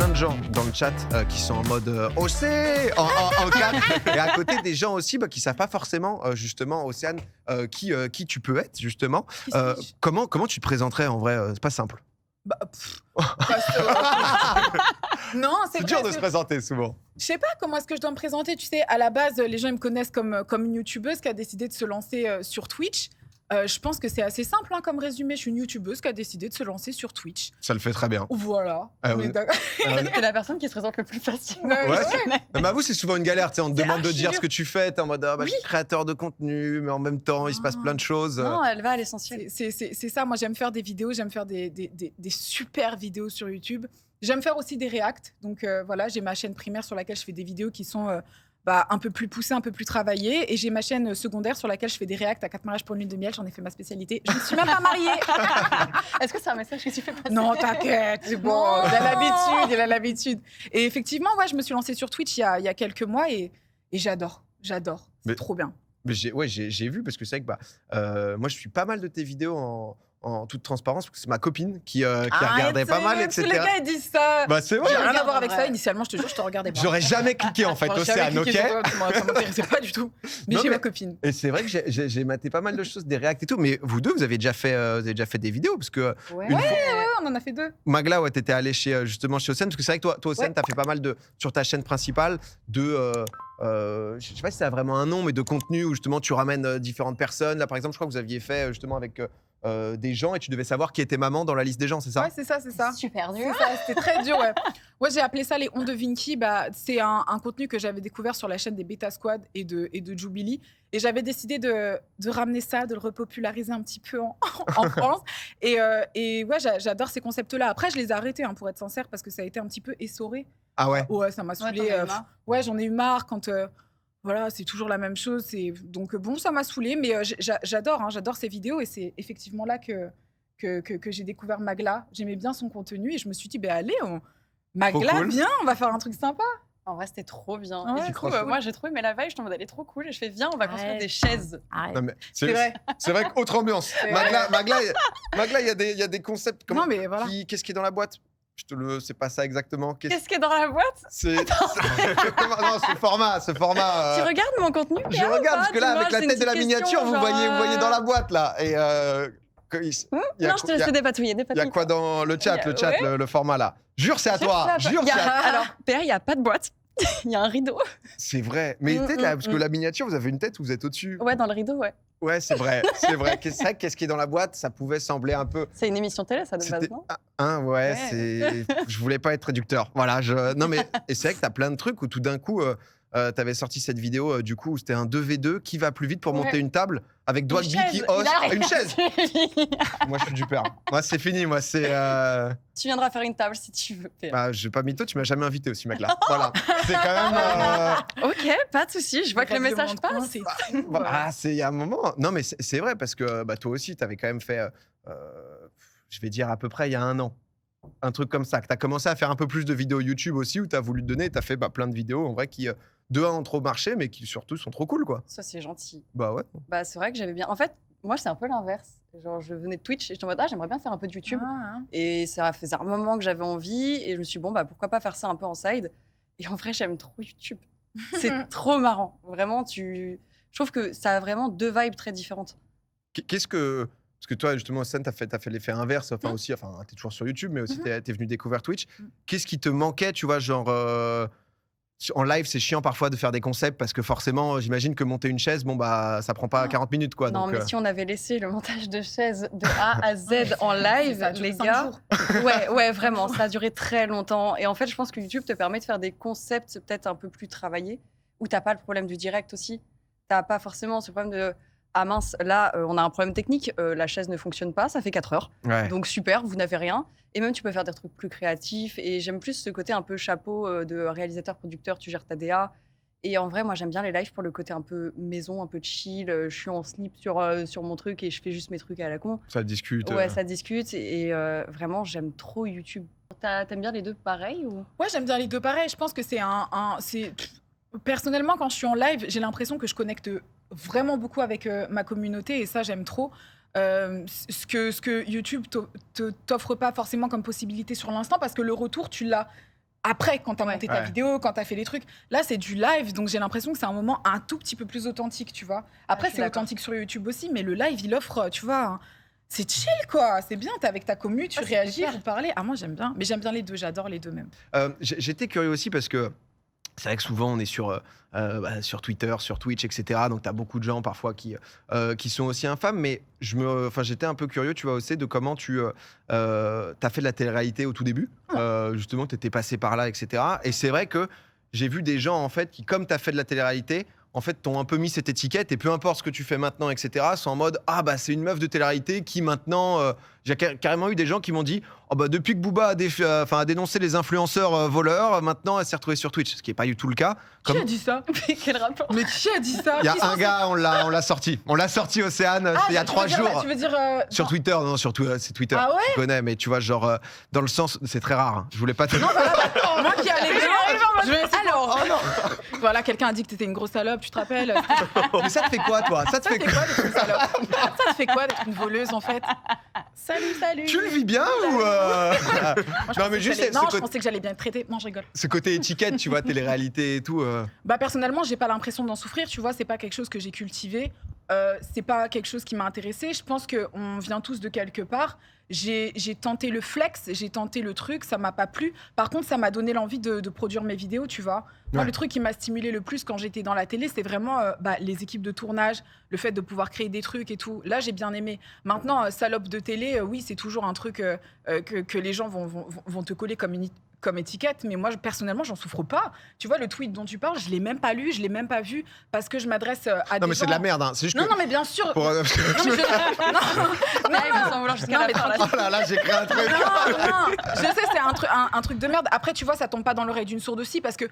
plein de gens dans le chat qui sont en mode OC en 4 et à côté des gens aussi qui savent pas forcément justement Océane qui tu peux être justement. Comment tu te présenterais en vrai? C'est pas simple. Non, c'est dur de se présenter souvent. Je sais pas comment est-ce que je dois me présenter. Tu sais, à la base, les gens ils me connaissent comme une youtubeuse qui a décidé de se lancer sur Twitch. Je pense que c'est assez simple comme résumé. Je suis une youtubeuse qui a décidé de se lancer sur Twitch. Ça le fait très bien. Voilà. T'es la personne qui se présente le plus facilement. Mais avoue, c'est souvent une galère. On te demande de dire ce que tu fais. T'es en mode je suis créateur de contenu, mais en même temps, il se passe plein de choses. Non, elle va à l'essentiel. C'est ça. Moi, j'aime faire des vidéos. J'aime faire des super vidéos sur YouTube. J'aime faire aussi des reacts. Donc voilà, j'ai ma chaîne primaire sur laquelle je fais des vidéos qui sont un peu plus poussées, un peu plus travaillées. Et j'ai ma chaîne secondaire sur laquelle je fais des reacts à 4 mariages pour une lune de miel. J'en ai fait ma spécialité. Je ne suis même pas mariée. Est-ce que c'est un message que tu fais passer? Non, t'inquiète, c'est bon. Il a l'habitude. Et effectivement, je me suis lancée sur Twitch il y a quelques mois et j'adore. C'est trop bien. Mais j'ai vu parce que c'est vrai que moi, je suis pas mal de tes vidéos en toute transparence, parce que c'est ma copine qui regardait pas mal, etc. Tous les gars, ils disent ça. C'est vrai. J'ai rien à voir avec ça. Initialement, je te jure, je te regardais pas. J'aurais jamais cliqué, en fait, Océane, ok? Ça m'intéressait pas du tout. Mais j'ai ma copine. Et c'est vrai que j'ai maté pas mal de choses, des réacts et tout, mais vous deux, vous avez déjà fait des vidéos, parce que... Ouais, on en a fait 2. Magla, t'étais allé justement chez Océane, parce que c'est vrai que toi Océane, t'as fait pas mal sur ta chaîne principale je sais pas si ça a vraiment un nom, mais de contenu où justement tu ramènes différentes personnes. Là, par exemple, je crois que vous aviez fait justement avec des gens et tu devais savoir qui était maman dans la liste des gens, c'est ça? Ouais, c'est ça. Super dur. C'était très dur, Ouais, j'ai appelé ça les ondes de Vinky. C'est un contenu que j'avais découvert sur la chaîne des Beta Squad et de Jubilee. Et j'avais décidé de ramener ça, de le repopulariser un petit peu en France. Et j'adore ces concepts-là. Après, je les ai arrêtés, pour être sincère, parce que ça a été un petit peu essoré. Ah ouais? Ouais, ça m'a saoulée. J'en ai eu marre quand... c'est toujours la même chose. Donc ça m'a saoulée, mais j'adore ces vidéos et c'est effectivement là que j'ai découvert Magla. J'aimais bien son contenu et je me suis dit, allez, Magla, cool. Viens, on va faire un truc sympa. En vrai, c'était trop bien. Ouais, et du coup, moi, j'ai trop aimé la vibe. Je t'en mode, elle est trop cool. Et je fais, viens, on va construire des chaises. Non, mais c'est vrai. C'est vrai qu'autre ambiance. Magla, il y a des concepts. Non, mais voilà. Qu'est-ce qui est dans la boîte? C'est pas ça exactement. Qu'est-ce qui est dans la boîte? Non, ce format. Tu regardes mon contenu? Je regarde, parce que là, avec la tête de la miniature, vous voyez dans la boîte, là. Et non, je te laisse dépatouiller. Il y a quoi dans le chat, le format, là? Jure, c'est à toi. Alors, Père, il n'y a pas de boîte. Il y a un rideau. C'est vrai. Mais peut-être, parce que la miniature, vous avez une tête où vous êtes au-dessus. Ouais, dans le rideau, ouais. Ouais, c'est vrai. C'est vrai. Qu'est-ce qui est dans la boîte? Ça pouvait sembler un peu... C'est une émission télé, ça, de base, non? Ouais. Je voulais pas être réducteur. Voilà, non, mais et c'est vrai que t'as plein de trucs où tout d'un coup, t'avais sorti cette vidéo, du coup, où c'était un 2v2 qui va plus vite pour monter une table avec Dwagby qui hausse une chaise. Moi, je suis du père. Moi, c'est fini. Moi, c'est... Tu viendras faire une table si tu veux. J'ai pas mytho, tu m'as jamais invité aussi, mec, là. Voilà. C'est quand même... Ok, pas de souci. Je vois que le message passe. Il y a un moment... Non, mais c'est vrai, parce que toi aussi, t'avais quand même fait, je vais dire à peu près il y a 1 an. Un truc comme ça, que t'as commencé à faire un peu plus de vidéos YouTube aussi, où t'as voulu te donner, t'as fait plein de vidéos, en vrai, qui, de un, ont trop marché, mais qui surtout sont trop cool, quoi. Ça, c'est gentil. Bah ouais. C'est vrai que j'avais bien... En fait, moi, c'est un peu l'inverse. Genre, je venais de Twitch et j'étais en mode, j'aimerais bien faire un peu de YouTube. Et ça faisait un moment que j'avais envie. Et je me suis dit, pourquoi pas faire ça un peu en side. Et en vrai, j'aime trop YouTube. C'est trop marrant. Vraiment, je trouve que ça a vraiment 2 vibes très différentes. Qu'est-ce que... Parce que toi, justement, Océane, t'as fait l'effet inverse. Aussi, t'es toujours sur YouTube, mais aussi, t'es venu découvrir Twitch. Qu'est-ce qui te manquait, tu vois, genre... En live, c'est chiant parfois de faire des concepts parce que forcément, j'imagine que monter une chaise, ça prend pas 40 minutes, quoi. Non, mais si on avait laissé le montage de chaises de A à Z en live, les gars, ouais, vraiment, ça a duré très longtemps. Et en fait, je pense que YouTube te permet de faire des concepts peut-être un peu plus travaillés, où t'as pas le problème du direct aussi. T'as pas forcément ce problème de ah mince, là, on a un problème technique, la chaise ne fonctionne pas, ça fait 4 heures. Ouais. Donc super, vous n'avez rien. Et même, tu peux faire des trucs plus créatifs. Et j'aime plus ce côté un peu chapeau de réalisateur-producteur, tu gères ta DA. Et en vrai, moi, j'aime bien les lives pour le côté un peu maison, un peu chill. Je suis en slip sur mon truc et je fais juste mes trucs à la con. Ça discute. Ouais, ça discute. Et vraiment, j'aime trop YouTube. T'aimes bien les deux pareils ou... Ouais, j'aime bien les deux pareils. Je pense que c'est personnellement, quand je suis en live, j'ai l'impression que je connecte vraiment beaucoup avec ma communauté et ça, j'aime trop. Ce que YouTube t'offre pas forcément comme possibilité sur l'instant parce que le retour, tu l'as après, quand t'as monté ta vidéo, quand t'as fait les trucs. Là, c'est du live, donc j'ai l'impression que c'est un moment un tout petit peu plus authentique, tu vois. Après, c'est authentique sur YouTube aussi, mais le live, il offre, tu vois, c'est chill, quoi. C'est bien, t'es avec ta commu, tu réagis, vous parlez. Ah, moi, j'aime bien. Mais j'aime bien les deux, j'adore les deux même. J'étais curieux aussi parce que c'est vrai que souvent, on est sur Twitter, sur Twitch, etc. Donc, tu as beaucoup de gens parfois qui sont aussi infâmes. Mais j'étais un peu curieux, tu vois, aussi, de comment tu as fait de la télé-réalité au tout début. Justement, tu étais passé par là, etc. Et c'est vrai que j'ai vu des gens, en fait, qui, comme tu as fait de la télé-réalité, en fait, t'ont un peu mis cette étiquette et peu importe ce que tu fais maintenant, etc., sont en mode c'est une meuf de télé-réalité qui maintenant. J'ai carrément eu des gens qui m'ont dit depuis que Booba a dénoncé les influenceurs voleurs, maintenant elle s'est retrouvée sur Twitch, ce qui n'est pas du tout le cas. Qui a dit ça? Mais quel rapport? Mais qui a dit ça? Il y a un gars, on l'a sorti. On l'a sorti, Océane, il y a 3 jours. Tu veux dire sur Twitter, non, surtout c'est Twitter. Ah ouais? Tu connais, mais tu vois, genre, dans le sens, c'est très rare. Hein. Je voulais pas te. Non, moi qui allais alors, voilà, quelqu'un a dit que t'étais une grosse salope, tu te rappelles? Mais ça te fait quoi, toi? Ça te fait quoi d'être une salope? Ça te fait quoi d'être une voleuse, en fait? Salut. Tu le vis bien ou Non, mais juste. Non, je pensais que j'allais bien être traitée. Non, je rigole. Ce côté étiquette, tu vois, télé-réalité et tout. Personnellement, j'ai pas l'impression d'en souffrir. Tu vois, c'est pas quelque chose que j'ai cultivé. C'est pas quelque chose qui m'a intéressée. Je pense qu'on vient tous de quelque part. J'ai tenté le flex, j'ai tenté le truc, ça m'a pas plu. Par contre, ça m'a donné l'envie de produire mes vidéos, tu vois. Moi, le truc qui m'a stimulé le plus quand j'étais dans la télé, c'est vraiment les équipes de tournage, le fait de pouvoir créer des trucs et tout. Là, j'ai bien aimé. Maintenant, salope de télé, oui, c'est toujours un truc que les gens vont te coller comme étiquette, mais moi personnellement j'en souffre pas. Tu vois, le tweet dont tu parles, je l'ai même pas lu, je l'ai même pas vu parce que je m'adresse à des gens. Non mais c'est de la merde, hein. C'est juste non mais bien sûr. Il va s'en vouloir jusqu'à la fin. Oh là là, j'ai créé un truc. Non, je sais, c'est un truc de merde. Après, tu vois, ça tombe pas dans l'oreille d'une sourde aussi parce que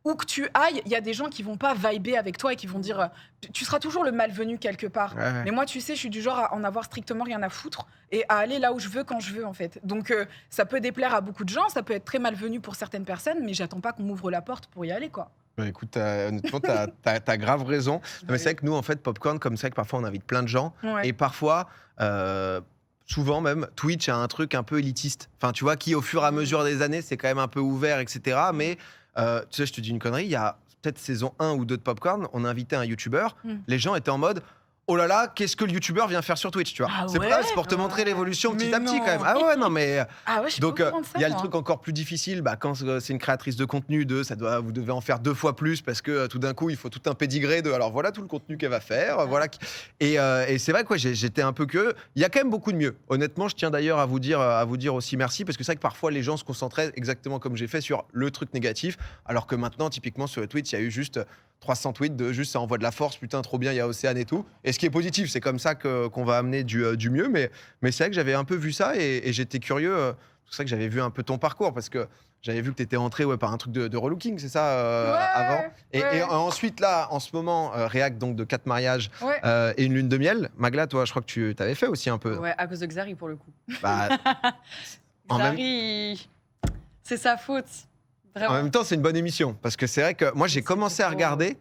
où que tu ailles, il y a des gens qui vont pas vibrer avec toi et qui vont dire tu seras toujours le malvenu quelque part. Ouais. Mais moi, tu sais, je suis du genre à en avoir strictement rien à foutre et à aller là où je veux quand je veux en fait. Donc ça peut déplaire à beaucoup de gens, ça peut être très malvenu pour certaines personnes, mais j'attends pas qu'on m'ouvre la porte pour y aller, quoi. Bah écoute, honnêtement, t'as grave raison. Non, mais c'est vrai que nous, en fait, Popcorn, comme ça, que parfois on invite plein de gens et parfois. Souvent même, Twitch a un truc un peu élitiste. Enfin, tu vois, qui au fur et à mesure des années, c'est quand même un peu ouvert, etc. Mais tu sais, je te dis une connerie, il y a peut-être saison 1 ou 2 de Popcorn, on a invité un YouTuber, les gens étaient en mode oh là là, qu'est-ce que le YouTuber vient faire sur Twitch, tu vois. Ah c'est pour te montrer l'évolution petit à petit quand même. Ah ouais, non mais donc il y a le truc encore plus difficile quand c'est une créatrice de contenu vous devez en faire 2 fois plus parce que tout d'un coup, il faut tout un pédigré de alors voilà tout le contenu qu'elle va faire, voilà. Et c'est vrai que j'étais un peu curieux. Il y a quand même beaucoup de mieux. Honnêtement, je tiens d'ailleurs à vous dire aussi merci parce que c'est vrai que parfois les gens se concentraient exactement comme j'ai fait sur le truc négatif alors que maintenant typiquement sur Twitch, il y a eu juste 300 tweets de juste ça envoie de la force, putain trop bien, il y a Océane et tout. Et ce qui est positif, c'est comme ça qu'on va amener du mieux. Mais c'est vrai que j'avais un peu vu ça et j'étais curieux. C'est pour ça que j'avais vu un peu ton parcours parce que j'avais vu que tu étais entré par un truc de relooking, c'est ça, avant. Et ensuite là, en ce moment, réact donc de 4 mariages et une lune de miel. Magla, toi, je crois que tu t'avais fait aussi un peu. Ouais, à cause de Xari pour le coup. Bah, Xari, c'est sa faute. Vraiment. En même temps, c'est une bonne émission parce que c'est vrai que moi j'ai commencé à regarder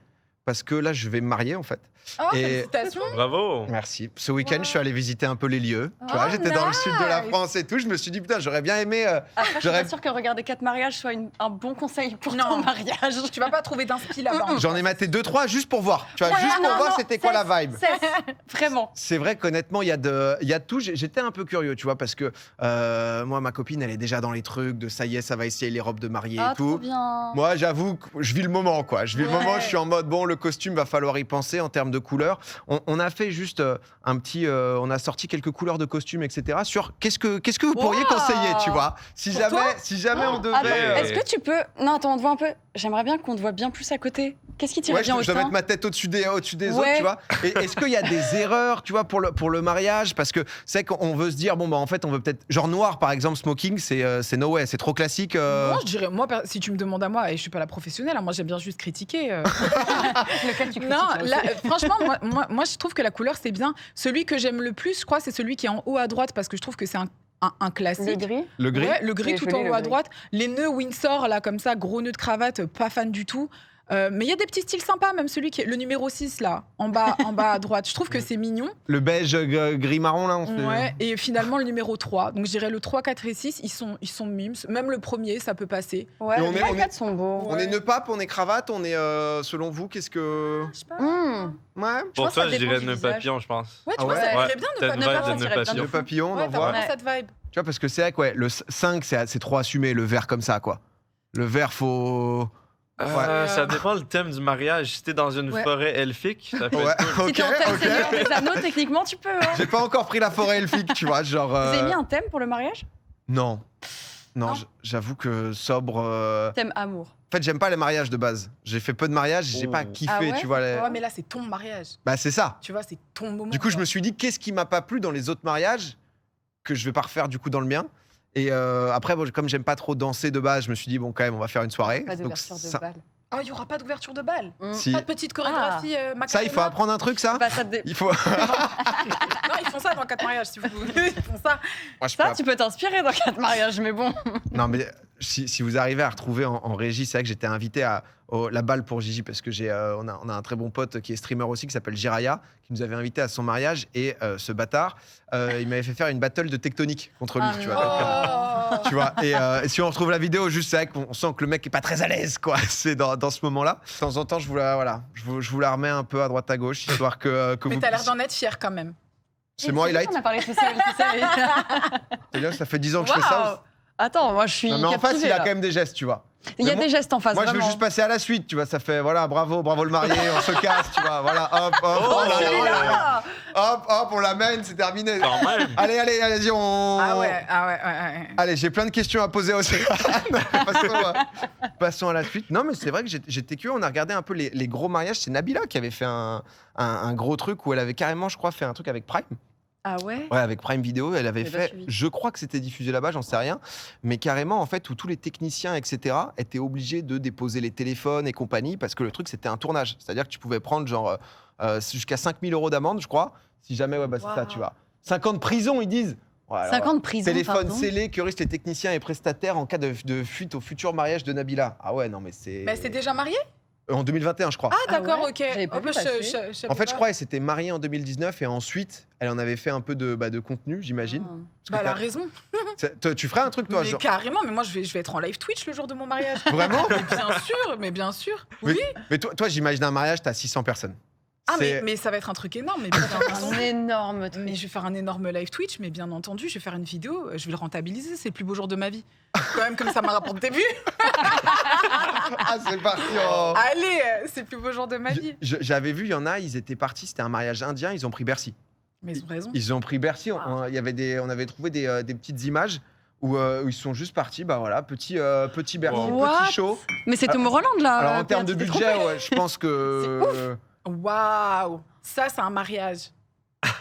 parce que là je vais me marier en fait. Oh, félicitations! Bravo! Merci. Ce week-end, je suis allé visiter un peu les lieux. Tu vois, j'étais dans le sud de la France et tout. Je me suis dit, putain, j'aurais bien aimé. Après, je suis pas sûre que regarder 4 mariages soit un bon conseil pour ton mariage. Tu vas pas trouver d'inspi là-bas. J'en ai maté 2-3 juste pour voir. Tu vois, juste pour voir c'était quoi la vibe. Vraiment. C'est vrai qu'honnêtement, il y a de tout. J'étais un peu curieux, tu vois, parce que moi, ma copine, elle est déjà dans les trucs de ça y est, ça va essayer les robes de mariée et tout. Trop bien. Moi, j'avoue que je vis le moment, quoi. Je vis le moment, je suis en mode, bon, le costume, va falloir y penser en termes de couleurs. On a fait juste un petit. On a sorti quelques couleurs de costumes, etc. Sur qu'est-ce que vous pourriez conseiller, tu vois. Si jamais on devait. Est-ce que tu peux. Non, attends, on te voit un peu. J'aimerais bien qu'on te voit bien plus à côté. Qu'est-ce qui t'irait bien au je dois teint mettre ma tête au-dessus des autres, tu vois. Et est-ce qu'il y a des erreurs, tu vois, pour le mariage? Parce que c'est qu'on veut se dire, bon, bah, en fait, on veut peut-être. Genre noir, par exemple, smoking, c'est no way, c'est trop classique. Moi, je dirais, si tu me demandes à moi, et je suis pas la professionnelle, hein, moi, j'aime bien juste critiquer. Lequel tu critiques? Non, là, franchement, moi, je trouve que la couleur, c'est bien. Celui que j'aime le plus, je crois, c'est celui qui est en haut à droite, parce que je trouve que c'est un classique. Le gris? Le gris? Ouais, le gris tout en haut à droite. Les nœuds Windsor, là, comme ça, gros nœuds de cravate, pas fan du tout. Mais il y a des petits styles sympas, même celui qui est le numéro 6, là, en bas à droite. Je trouve que c'est mignon. Le beige gris-marron, là, on fait... Ouais, et finalement, le numéro 3. Donc, je dirais le 3, 4 et 6, ils sont mimes. Même le premier, ça peut passer. Ouais, Et les on est- 3 on et est- 4 sont beaux. On est nœud pape, on est cravate, on est... selon vous, qu'est-ce que... Je sais pas. Ouais. pense Pour que ça toi, je dépend dirais du nœud visage. papillon, je pense. Ouais, tu Ah vois, ouais. ça Ouais, irait bien t'as de une pas vibe ne de pas nœud tirer papillon. Le papillon, on Ouais, en t'as voit. vraiment cette vibe. Tu vois, parce que c'est vrai que ouais, le 5, c'est trop assumé. Le vert comme ça, quoi. Le vert, faut... Ça dépend le thème du mariage. Si t'es dans une Ouais. forêt elfique, ça peut Ouais, être cool. Si t'es en thème Seigneur des Anneaux, techniquement, tu peux. Hein. J'ai pas encore pris la forêt elfique, tu vois, genre... Vous avez mis un thème pour le mariage? Non. Non, Non. j'avoue que sobre... Thème amour. En fait, j'aime pas les mariages de base. J'ai fait peu de mariages, j'ai pas Oh. kiffé, Ah ouais tu vois. Ouais, mais là, c'est ton mariage. Bah, c'est ça. Tu vois, c'est ton moment. Du coup, je me suis dit, qu'est-ce qui m'a pas plu dans les autres mariages que je vais pas refaire du coup dans le mien. Et après, bon, comme j'aime pas trop danser de base, je me suis dit, bon, quand même, on va faire une soirée. Pas Donc, d'ouverture de ça, balle. Ah, il y aura pas d'ouverture de bal. si. Pas de petite chorégraphie Macarena. Ça, il faut apprendre un truc, ça Bah, ça, Il faut. Non, ils font ça dans 4 mariages, si vous voulez. Ils font ça. Moi, je ça, peux tu peux t'inspirer dans 4 mariages, mais bon. Non, mais si vous arrivez à retrouver en régie, c'est vrai que j'étais invité à la balle pour Gigi parce que on a un très bon pote qui est streamer aussi qui s'appelle Jiraya qui nous avait invité à son mariage et ce bâtard, il m'avait fait faire une battle de tectonique contre lui, Ah tu non. vois. Oh. Tu vois, et si on retrouve la vidéo, juste c'est vrai qu'on sent que le mec est pas très à l'aise, quoi. C'est dans ce moment-là. De temps en temps, je vous la remets un peu à droite à gauche, histoire que Mais vous. t'as l'air puissiez- d'en être fier quand même. C'est moi, highlight. On a parlé tout seul, tout seul. C'est-à-dire, ça fait 10 ans que je fais ça. Waouh. Attends, moi je suis. Non, mais en face, captivée, il a là. quand même des gestes, tu vois. Il y a Mais des gestes en face. Moi, je veux vraiment. juste passer à la suite, tu vois. Ça fait, voilà, bravo le marié, on se casse, tu vois. Voilà, hop, hop, Oh, oh là là, Celui-là. hop, on l'amène, c'est terminé. Quand même. Allez, on. Ah ouais. Allez, j'ai plein de questions à poser aussi. Passons à la suite. Non, mais c'est vrai que j'étais curieux. On a regardé un peu les gros mariages. C'est Nabila qui avait fait un gros truc où elle avait carrément, je crois, fait un truc avec Prime. Ah ouais. Ouais, avec Prime Video, elle avait J'ai pas fait, suivi. je crois que c'était diffusé là-bas, j'en sais rien, mais carrément, en fait, où tous les techniciens, etc., étaient obligés de déposer les téléphones et compagnie, parce que le truc, c'était un tournage. C'est-à-dire que tu pouvais prendre, genre, jusqu'à 5 000 € d'amende, je crois, si jamais, ouais, bah, c'est ça, Wow. tu vois. 5 ans de prison, ils disent. Ouais, alors, 50 de prison. téléphone pardon. scellé que risquent les techniciens et prestataires en cas de fuite au futur mariage de Nabila. Ah ouais, non, mais c'est. Mais c'est déjà marié? En 2021, je crois. Ah d'accord, ouais. ok. J'avais pas Oh, vu bah, passer. savais En fait, je pas. crois qu'elle s'était mariée en 2019 et ensuite, elle en avait fait un peu de contenu, j'imagine. Ah. Parce que Bah, elle a t'as- raison. Tu ferais un truc, toi, Mais genre. carrément, mais moi je vais être en live Twitch le jour de mon mariage. Vraiment? Mais bien sûr. Mais- Oui. Mais toi, j'imagine un mariage, t'as 600 personnes. Ah C'est- mais ça va être un truc énorme. Mais, bien Un entendu. énorme truc. Mais je vais faire un énorme live Twitch, mais bien entendu, je vais faire une vidéo, je vais le rentabiliser, c'est le plus beau jour de ma vie. Quand même, comme ça m'a rapporté des vues. Ah, c'est parti. Oh. Allez, c'est le plus beau jour de ma vie. J'avais vu, il y en a, ils étaient partis, c'était un mariage indien, ils ont pris Bercy. Mais ils ont raison. Ils ont pris Bercy, il y avait on avait trouvé des petites images où ils sont juste partis, bah voilà, petit Bercy, What petit show. Mais c'est Tom Holland là. Alors en termes de tu t'es budget, trompé. ouais, je pense que. Waouh, ça c'est un mariage.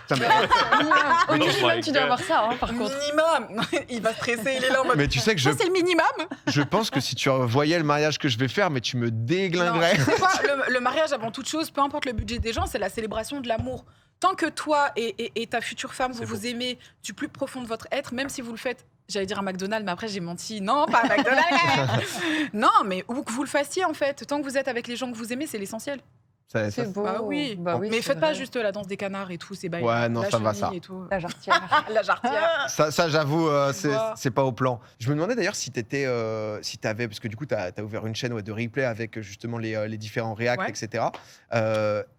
Putain, mais- Au Oh minimum, my tu dois God. avoir ça, hein, par contre. Minimum. Il va stresser, il est là en mode. Mais tu sais que je, Ça c'est le minimum. je pense que si tu voyais le mariage que je vais faire, mais tu me déglinguerais. Non, tu sais quoi, le mariage, avant toute chose, peu importe le budget des gens, c'est la célébration de l'amour. Tant que toi et ta future femme, vous C'est vous aimez du plus profond de votre être, même si vous le faites, j'allais dire à McDonald's, mais après j'ai menti. Non, pas à McDonald's. Non, mais où que vous le fassiez en fait. Tant que vous êtes avec les gens que vous aimez, c'est l'essentiel. C'est beau. Bah oui. Bah oui, Mais c'est faites pas vrai. juste la danse des canards et tout, c'est bails. Ouais, non, la ça va, chenille ça. et tout. La jarretière. La jarretière. Ça j'avoue, Tu vois. c'est pas au plan. Je me demandais d'ailleurs si t'avais, parce que du coup, t'as ouvert une chaîne de replay avec justement les différents reacts, Ouais. etc.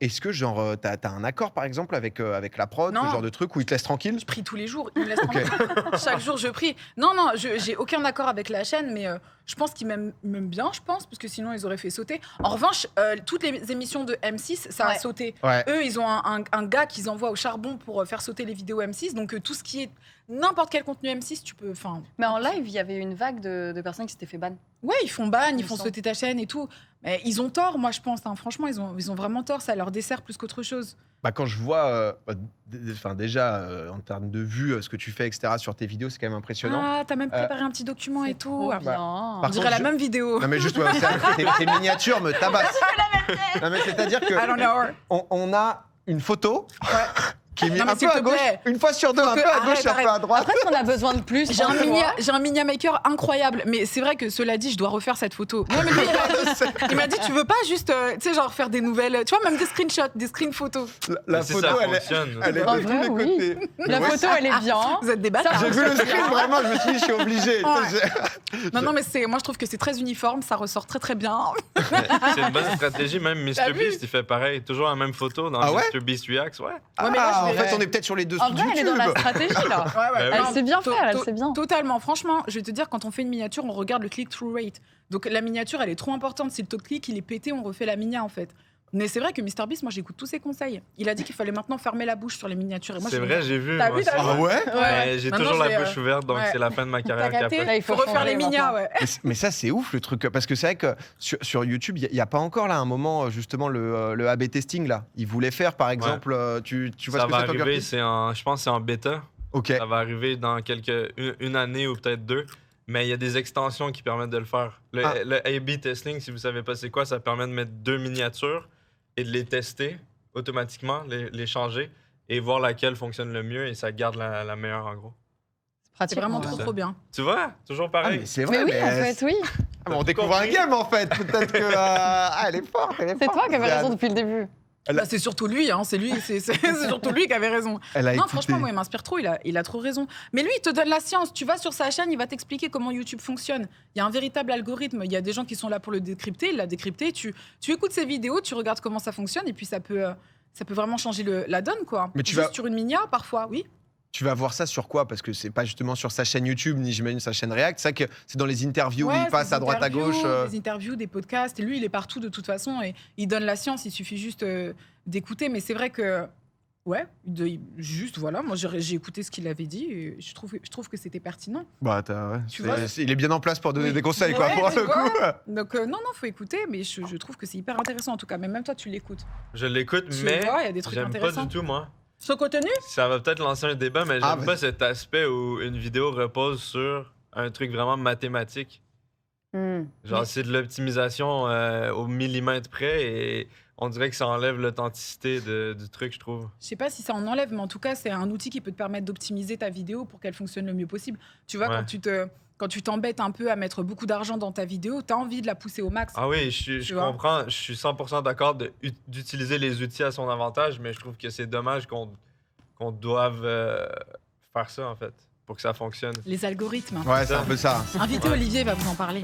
Est-ce que genre t'as un accord par exemple avec la prod, Non. ce genre de truc où ils te laissent tranquille? Je prie tous les jours, il me laisse tranquille. Chaque jour, je prie. Non, j'ai aucun accord avec la chaîne, mais je pense qu'ils m'aiment bien, je pense, parce que sinon, ils auraient fait sauter. En revanche, toutes les émissions de M6, ça a Ouais. sauté. Ouais. Eux, ils ont un gars qu'ils envoient au charbon pour faire sauter les vidéos M6. Donc, tout ce qui est n'importe quel contenu M6, tu peux... Enfin, Mais en live, il y avait une vague de personnes qui s'étaient fait ban. ouais, ils font ban, Il ils me font semble. sauter ta chaîne et tout. Mais ils ont tort, moi, je pense. Hein. Franchement, ils ont vraiment tort. Ça leur dessert plus qu'autre chose. Bah, quand je vois, enfin déjà en termes de vues, ce que tu fais, etc. sur tes vidéos, c'est quand même impressionnant. Ah, t'as même préparé un petit document et tout. Ah, bien. on Par dirait contre, la même vidéo. Non mais juste, ouais, tes miniatures me tabassent. Non mais c'est-à-dire que I don't know. on a une photo qui est mis Non, mais un peu s'il à te gauche. plaît. Une fois sur deux, un peu à gauche, un peu à droite. Après, on a besoin de plus. J'ai un, franchement. j'ai un mini maker incroyable, mais c'est vrai que cela dit, je dois refaire cette photo. Non, mais lui, il m'a dit, tu veux pas juste, tu sais, genre faire des nouvelles, tu vois, même des screenshots, des screen photos. La Si photo, ça elle est fonctionne. de En tous vrai, les oui. côtés. La Ouais, photo, elle est bien. Vous êtes des bâtards. J'ai vu le screen, vraiment, je me suis dit, je suis obligé. Non, mais moi, je trouve que c'est très uniforme, ça ressort très, très bien. C'est une bonne stratégie. Même T'as MrBeast, il fait pareil. Toujours la même photo dans Ah ouais? MrBeast Reacts. Ouais. Ah, mais là, je en vais- fait, on est peut-être sur les dessous En de vrai, elle est dans la YouTube. stratégie, là. Elle Non, sait bien faire, elle sait bien. Totalement. Franchement, je vais te dire, quand on fait une miniature, on regarde le click-through rate. Donc la miniature, elle est trop importante. Si le taux de clic, il est pété, on refait la minia, en fait. Mais c'est vrai que MrBeast, moi, j'écoute tous ses conseils. Il a dit qu'il fallait maintenant fermer la bouche sur les miniatures. Et moi, C'est je vrai, j'ai vu. T'as moi vu, t'as aussi. Ah ouais? Mais j'ai Maintenant, toujours je la vais, bouche ouverte, donc ouais. c'est la fin de ma T'as carrière. Puis capté? après, Là, il Il faut faut refaire les changer minia, maintenant. ouais. Mais ça, c'est ouf le truc. Parce que c'est vrai que sur YouTube, il n'y a pas encore là un moment, justement, le A/B testing. Là. Ils voulaient faire, par exemple, tu vois ça ce que va c'est, toi, arriver, Curtis? je pense que c'est en bêta. Ok. Ça va arriver dans une année ou peut-être 2. Mais il y a des extensions qui permettent de le faire. Le A/B testing, si vous savez pas c'est quoi, ça permet de mettre 2 miniatures et de les tester automatiquement, les changer et voir laquelle fonctionne le mieux et ça garde la meilleure en gros. C'est vraiment ouais. trop, ça. trop bien. Tu vois? Toujours Ah, pareil. mais c'est vrai. Mais oui, en fait, oui. Ah, mais on découvre un game, en fait. Peut-être que. Elle est forte. C'est toi qui avais raison depuis le début. Bah, c'est surtout lui, hein, c'est surtout lui qui avait raison. Elle a Non, écouté. franchement, moi, il m'inspire trop, il a trop raison. Mais lui, il te donne la science. Tu vas sur sa chaîne, il va t'expliquer comment YouTube fonctionne. Il y a un véritable algorithme. Il y a des gens qui sont là pour le décrypter. Il l'a décrypté. Tu écoutes ses vidéos, tu regardes comment ça fonctionne, et puis ça peut vraiment changer la donne, quoi. Mais tu Juste vas- sur une minia, parfois, oui. Tu vas voir ça sur quoi? Parce que c'est pas justement sur sa chaîne YouTube, ni j'imagine sa chaîne React. C'est vrai que c'est dans les interviews où Ouais, il passe des à droite à interviews, gauche. Des interviews, des podcasts. Et lui, il est partout de toute façon. Et il donne la science. Il suffit juste d'écouter. Mais c'est vrai que, ouais, juste voilà. Moi, j'ai écouté ce qu'il avait dit. Et je trouve que c'était pertinent. Bah, Tu vois, il est bien en place pour donner Oui. des conseils, quoi, Ouais, pour tu le vois. coup. Donc, non, faut écouter. Mais je trouve que c'est hyper intéressant en tout cas. Mais même toi, tu l'écoutes. Je l'écoute, Tu mais vois, il y a des trucs j'aime pas intéressants. du tout moi. Ce contenu Ça va peut-être lancer un débat, mais j'aime Ah, pas cet aspect où une vidéo repose sur un truc vraiment mathématique. Genre, Mais- c'est de l'optimisation au millimètre près et on dirait que ça enlève l'authenticité du truc, je trouve. Je sais pas si ça en enlève, mais en tout cas, c'est un outil qui peut te permettre d'optimiser ta vidéo pour qu'elle fonctionne le mieux possible. Tu vois, Ouais. quand tu t'embêtes un peu à mettre beaucoup d'argent dans ta vidéo, tu as envie de la pousser au max. Ah oui, Tu je vois. comprends, je suis 100% d'accord d'utiliser les outils à son avantage, mais je trouve que c'est dommage qu'on doive faire ça, en fait, pour que ça fonctionne. Les algorithmes. Ouais, c'est un peu ça. Invité Ouais. Olivier va vous en parler.